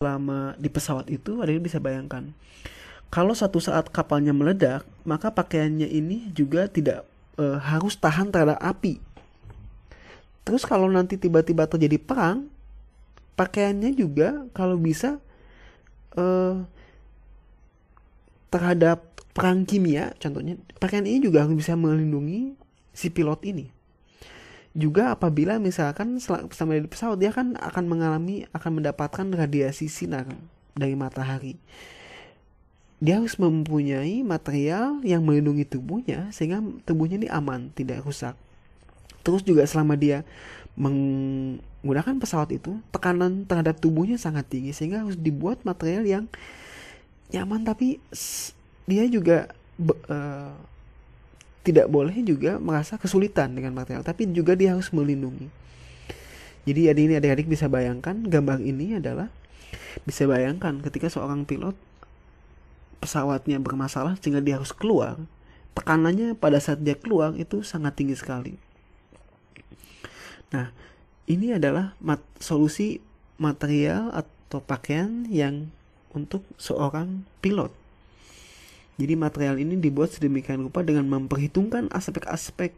selama di pesawat itu, adik bisa bayangkan. Kalau satu saat kapalnya meledak, maka pakaiannya ini juga tidak harus tahan terhadap api. Terus kalau nanti tiba-tiba terjadi perang, pakaiannya juga kalau bisa eh, terhadap perang kimia, contohnya, pakaian ini juga harus bisa melindungi si pilot ini. Juga apabila misalkan selama di pesawat, dia akan mendapatkan radiasi sinar dari matahari. Dia harus mempunyai material yang melindungi tubuhnya sehingga tubuhnya ini aman, tidak rusak. Terus juga selama dia menggunakan pesawat itu, tekanan terhadap tubuhnya sangat tinggi sehingga harus dibuat material yang nyaman, tapi dia juga tidak boleh juga merasa kesulitan dengan material, tapi juga dia harus melindungi. Jadi adik-adik bisa bayangkan, gambar ini adalah bisa bayangkan ketika seorang pilot pesawatnya bermasalah sehingga dia harus keluar, tekanannya pada saat dia keluar itu sangat tinggi sekali. Nah, ini adalah solusi material atau pakaian yang untuk seorang pilot. Jadi material ini dibuat sedemikian rupa dengan memperhitungkan aspek-aspek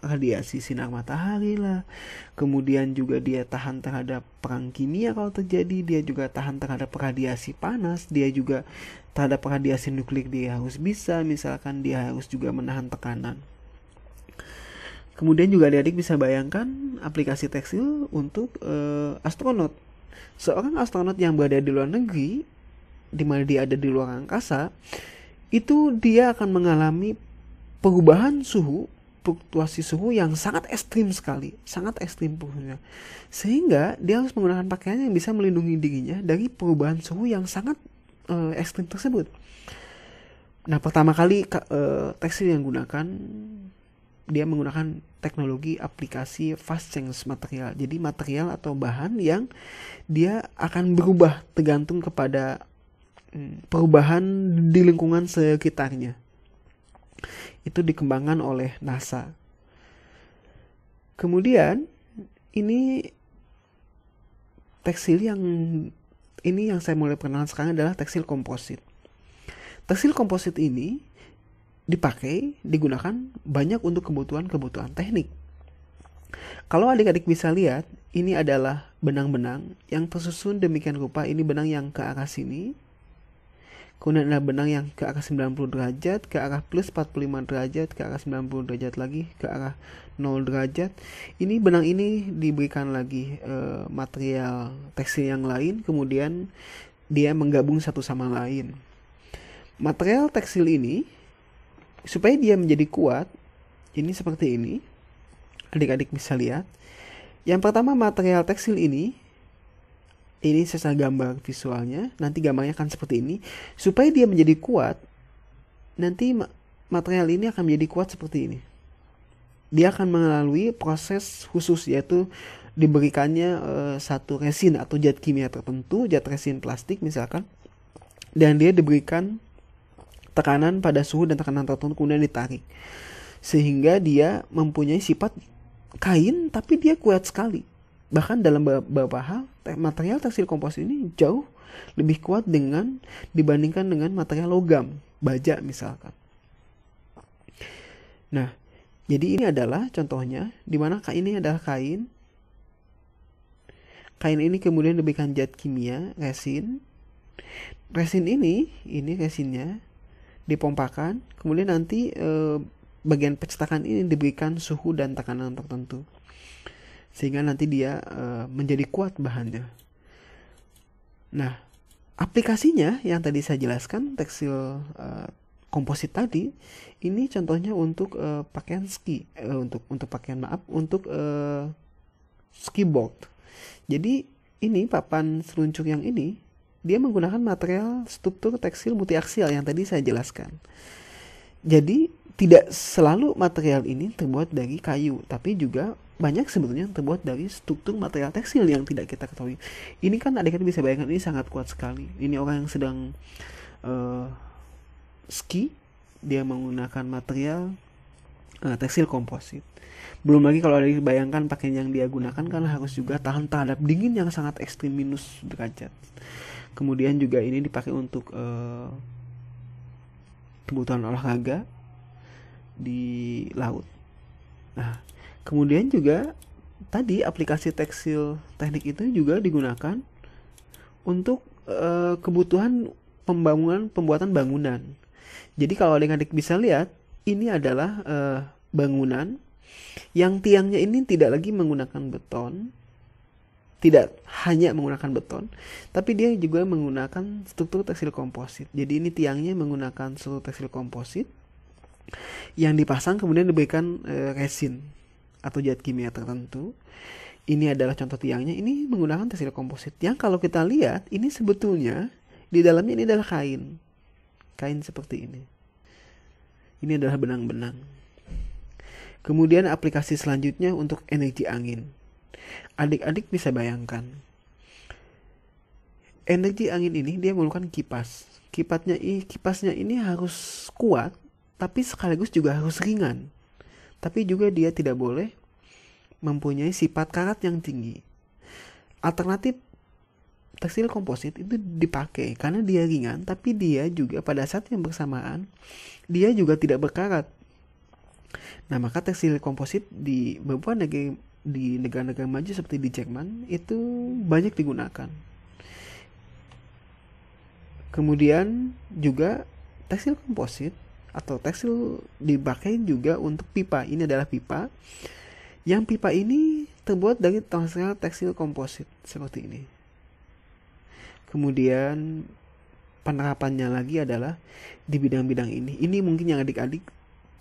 radiasi sinar matahari lah. Kemudian juga dia tahan terhadap perang kimia kalau terjadi. Dia juga tahan terhadap radiasi panas. Dia juga terhadap radiasi nuklir dia harus bisa. Misalkan dia harus juga menahan tekanan. Kemudian juga adik-adik bisa bayangkan aplikasi tekstil untuk astronot. Seorang astronot yang berada di luar negeri, di mana dia ada di luar angkasa, itu dia akan mengalami perubahan suhu, fluktuasi suhu yang sangat ekstrim sekali, sangat ekstrim suhunya. Sehingga dia harus menggunakan pakaian yang bisa melindungi dirinya dari perubahan suhu yang sangat ekstrim tersebut. Nah, pertama kali tekstil yang dia menggunakan teknologi aplikasi fast change material. Jadi material atau bahan yang dia akan berubah tergantung kepada perubahan di lingkungan sekitarnya. Itu dikembangkan oleh NASA. Kemudian ini tekstil yang saya mulai perkenalan sekarang adalah tekstil komposit. Tekstil komposit ini digunakan banyak untuk kebutuhan teknik. Kalau adik-adik bisa lihat, ini adalah benang-benang yang tersusun demikian rupa. Ini benang yang ke arah sini, kemudian ada benang yang ke arah 90 derajat, ke arah plus 45 derajat, ke arah 90 derajat lagi, ke arah 0 derajat. Ini benang ini diberikan lagi material tekstil yang lain, kemudian dia menggabung satu sama lain. Material tekstil ini, supaya dia menjadi kuat, ini seperti ini. Adik-adik bisa lihat. Yang pertama, material tekstil ini saya gambar visualnya, nanti gambarnya akan seperti ini. Supaya dia menjadi kuat, nanti material ini akan menjadi kuat seperti ini. Dia akan melalui proses khusus, yaitu diberikannya satu resin atau zat kimia tertentu, zat resin plastik misalkan, dan dia diberikan tekanan pada suhu dan tekanan tertentu, kemudian ditarik, sehingga dia mempunyai sifat kain, tapi dia kuat sekali. Bahkan dalam beberapa hal, material tekstil komposit ini jauh lebih kuat dibandingkan dengan material logam, baja misalkan. Nah, jadi ini adalah contohnya, di mana ini adalah kain. Kain ini kemudian diberikan zat kimia, resin. Resin ini resinnya dipompakan, kemudian nanti bagian percetakan ini diberikan suhu dan tekanan tertentu, sehingga nanti dia menjadi kuat bahannya. Nah, aplikasinya yang tadi saya jelaskan, tekstil komposit tadi, ini contohnya untuk pakaian ski, untuk skiboard. Jadi ini papan seluncur yang ini, dia menggunakan material struktur tekstil multiaksial yang tadi saya jelaskan. Jadi tidak selalu material ini terbuat dari kayu, tapi juga banyak sebetulnya yang terbuat dari struktur material tekstil yang tidak kita ketahui. Ini kan adik-adik bisa bayangkan, ini sangat kuat sekali. Ini orang yang sedang ski, dia menggunakan material tekstil komposit. Belum lagi kalau ada bayangkan pakaian yang dia gunakan kan harus juga tahan terhadap dingin yang sangat ekstrim -derajat. Kemudian juga ini dipakai untuk kebutuhan olahraga di laut. Nah, kemudian juga tadi aplikasi tekstil teknik itu juga digunakan untuk kebutuhan pembuatan bangunan. Jadi kalau adik-adik bisa lihat, ini adalah bangunan yang tiangnya ini tidak lagi menggunakan beton, tidak hanya menggunakan beton, tapi dia juga menggunakan struktur tekstil komposit. Jadi ini tiangnya menggunakan struktur tekstil komposit yang dipasang kemudian diberikan resin atau zat kimia tertentu. Ini adalah contoh tiangnya, ini menggunakan tekstil komposit. Yang kalau kita lihat, ini sebetulnya di dalamnya ini adalah kain. Kain seperti ini. Ini adalah benang-benang. Kemudian aplikasi selanjutnya untuk energi angin. Adik-adik bisa bayangkan. Energi angin ini dia menggunakan kipas. Kipasnya ini harus kuat, tapi sekaligus juga harus ringan. Tapi juga dia tidak boleh mempunyai sifat karat yang tinggi. Alternatif tekstil komposit itu dipakai karena dia ringan, tapi dia juga pada saat yang bersamaan dia juga tidak berkarat. Nah, maka tekstil komposit di beberapa negara-negara maju seperti di Jerman itu banyak digunakan. Kemudian juga tekstil komposit atau tekstil dipakai juga untuk pipa. Ini adalah pipa. Yang pipa ini terbuat dari tekstil komposit seperti ini. Kemudian penerapannya lagi adalah di bidang-bidang ini. Ini mungkin yang adik-adik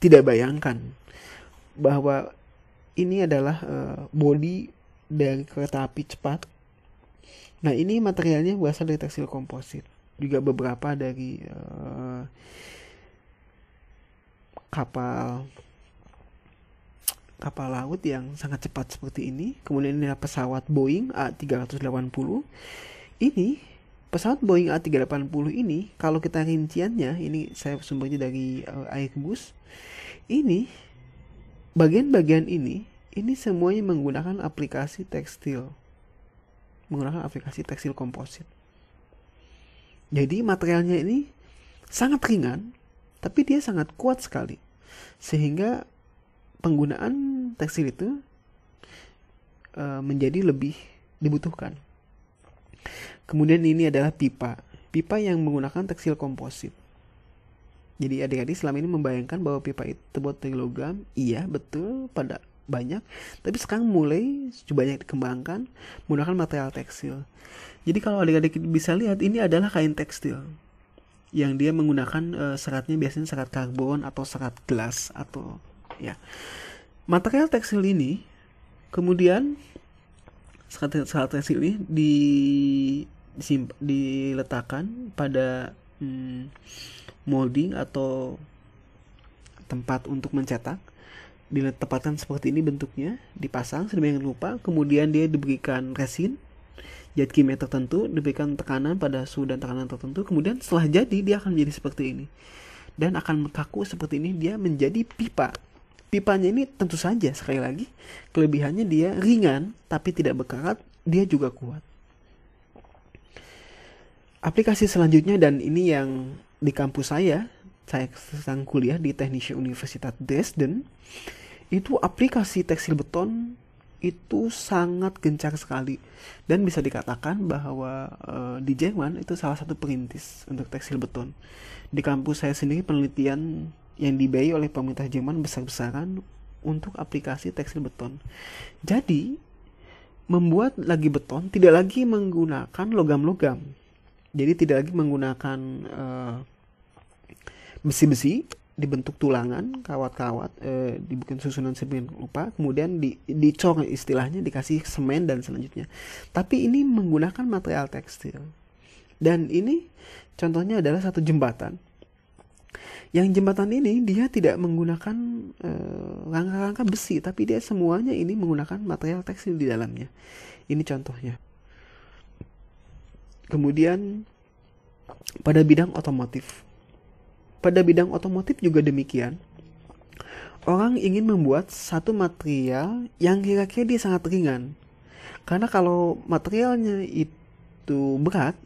tidak bayangkan bahwa ini adalah bodi dari kereta api cepat. Nah, ini materialnya berasal dari tekstil komposit. Juga beberapa dari kapal laut yang sangat cepat seperti ini. Kemudian ini adalah pesawat Boeing A380. Ini pesawat Boeing A380 ini, kalau kita rinciannya, ini saya sumbernya dari Airbus. Ini bagian-bagian ini semuanya menggunakan aplikasi tekstil. Menggunakan aplikasi tekstil komposit. Jadi materialnya ini sangat ringan, tapi dia sangat kuat sekali. Sehingga penggunaan tekstil itu menjadi lebih dibutuhkan. Kemudian ini adalah pipa yang menggunakan tekstil komposit. Jadi adik-adik selama ini membayangkan bahwa pipa itu terbuat dari logam. Iya, betul, pada banyak. Tapi sekarang mulai banyak dikembangkan menggunakan material tekstil. Jadi kalau adik-adik bisa lihat, ini adalah kain tekstil yang dia menggunakan seratnya biasanya serat karbon atau serat gelas atau ya. Material tekstil ini kemudian serat tekstil ini diletakkan pada molding atau tempat untuk mencetak. Ditempatkan seperti ini bentuknya, dipasang sedemikian rupa, kemudian dia diberikan resin, zat kimia tertentu, diberikan tekanan pada suhu dan tekanan tertentu, kemudian setelah jadi dia akan menjadi seperti ini dan akan kaku seperti ini, dia menjadi pipa. Pipanya ini tentu saja sekali lagi kelebihannya dia ringan tapi tidak berkarat, dia juga kuat. Aplikasi selanjutnya, dan ini yang di kampus saya sedang kuliah di Technische Universität Dresden, itu aplikasi tekstil beton itu sangat gencar sekali dan bisa dikatakan bahwa di Jerman itu salah satu perintis untuk tekstil beton. Di kampus saya sendiri penelitian yang dibiayai oleh pemerintah Jerman besar-besaran untuk aplikasi tekstil beton. Jadi membuat lagi beton tidak lagi menggunakan logam-logam. Jadi tidak lagi menggunakan besi-besi dibentuk tulangan, kawat-kawat, dibikin susunan sedemikian rupa, kemudian dicor istilahnya, dikasih semen dan selanjutnya. Tapi ini menggunakan material tekstil. Dan ini contohnya adalah satu jembatan. Yang jembatan ini dia tidak menggunakan rangka-rangka besi, tapi dia semuanya ini menggunakan material tekstil di dalamnya. Ini contohnya. Kemudian pada bidang otomotif. Pada bidang otomotif juga demikian. orang ingin membuat satu material yang kira-kira dia sangat ringan. Karena kalau materialnya itu berat,